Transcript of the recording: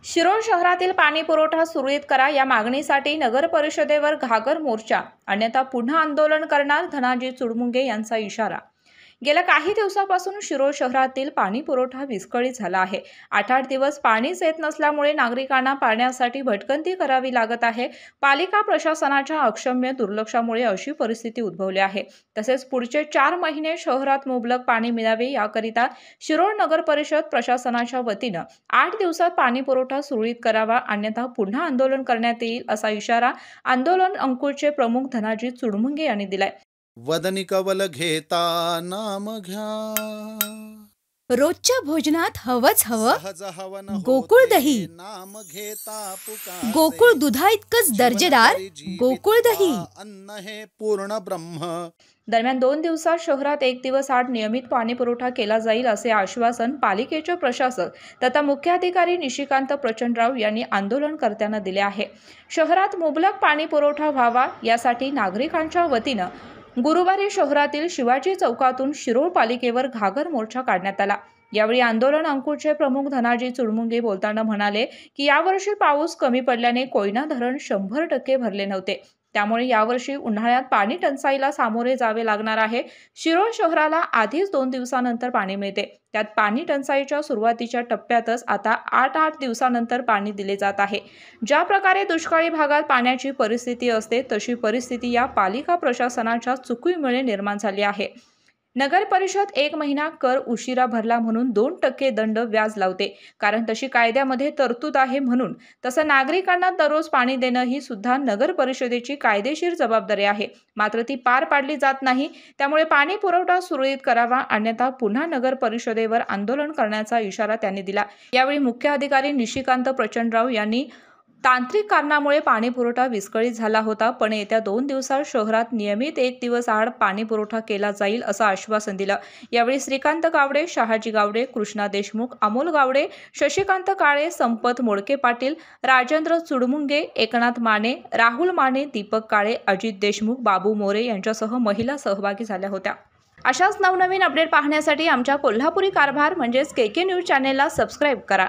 शिरोळ शहरातील पाणी पुरवठा सुरळीत करा या मागणीसाठी नगर परिषदेवर घागर मोर्चा, अन्यथा पुन्हा आंदोलन करणार, धनाजी चुडमुंगे यांचा इशारा। गेल्या काही दिवसापासून शिरोळ शहरातील पाणी पुरवठा विस्कळीत झाला आहे। 8-8 दिवस पाणीच येत नसल्यामुळे नागरिकांना पाण्यासाठी भटकंती करावी लागत आहे। पालिका प्रशासनाच्या अक्षम्य दुर्लक्षामुळे अशी परिस्थिती उद्भवली आहे। तसेच पुढचे 4 महिने शहरात मुबलक पाणी मिळावे याकरिता शिरोळ नगर परिषद प्रशासनाच्या वतीने 8 दिवसात पाणी पुरवठा सुरळीत करावा, अन्यथा पुन्हा आंदोलन करण्यात येईल असा इशारा आंदोलन अंकुरचे प्रमुख धनाजी चुडमुंगे यांनी दिलाय। वदनी कवल घेता नाम घ्या, रोजच्या भोजनात हवंच हवं गोकुळ दही, नाम घेता पुकारे, गोकुळ दुधा इतकंच दर्जेदार गोकुळ दही, अन्न हे पूर्ण ब्रह्म। दरम्यान 2 दिवसात शहरात 1 दिवस आड नियमित पाणी पुरवठा केला जाईल असे आश्वासन पालिकेचे प्रशासक तथा मुख्याधिकारी निशिकांत प्रचंडराव यांनी आंदोलनकर्त्यांना दिले आहे। शहरात मुबलक पाणी पुरवठा व्हावा यासाठी नागरिकांच्या वतीने गुरुवारी शहरातील शिवाजी चौकातून शिरोळ पालिकेवर घागर मोर्चा काढण्यात आला। यावेळी आंदोलन अंकुरचे प्रमुख धनाजी चुडमुंगे बोलताना म्हणाले की यावर्षी पाऊस कमी पडल्याने कोयना धरण 100% भरले नव्हते, त्यामुळे यावर्षी उन्हाळ्यात पाणी टंचाईला सामोरे जावे लागणार आहे। शिरोळ शहराला आधीच 2 दिवसानंतर पाणी मिळते, त्यात पाणी टंचाईच्या सुरुवातीच्या टप्प्यातच आता 8-8 दिवसानंतर पाणी दिले जात आहे। ज्या प्रकारे दुष्काळी भागात पाण्याची परिस्थिती असते तशी परिस्थिती या पालिका प्रशासनाच्या चुकीमुळे निर्माण झाली आहे। नगर परिषद 1 महिना कर उशिरा भरला म्हणून 2% दंड व्याज लावते, कारण तशी कायद्यामध्ये तरतूद आहे म्हणून। तसं नागरिकांना दररोज पाणी देणं ही सुद्धा नगर परिषदेची कायदेशीर जबाबदारी आहे, मात्र ती पार पाडली जात नाही। त्यामुळे पाणी पुरवठा सुरळीत करावा, अन्यथा पुन्हा नगर परिषदेवर आंदोलन करण्याचा इशारा त्यांनी दिला। यावेळी मुख्य अधिकारी निशिकांत प्रचंडराव यांनी तांत्रिक कारणामुळे पाणी पुरवठा विस्कळीत झाला होता, पण येत्या 2 दिवसात शहरात नियमित 1 दिवस आड पाणी पुरवठा केला जाईल असं आश्वासन दिलं। यावेळी श्रीकांत गावडे, शहाजी गावडे, कृष्णा देशमुख, अमोल गावडे, शशिकांत काळे, संपत मोडके पाटील, राजेंद्र चुडमुंगे, एकनाथ माने, राहुल माने, दीपक काळे, अजित देशमुख, बाबू मोरे यांच्यासह महिला सहभागी झाल्या होत्या। अशाच नवनवीन अपडेट पाहण्यासाठी आमच्या कोल्हापुरी कारभार म्हणजेच KK न्यूज चॅनेलला सबस्क्राईब करा।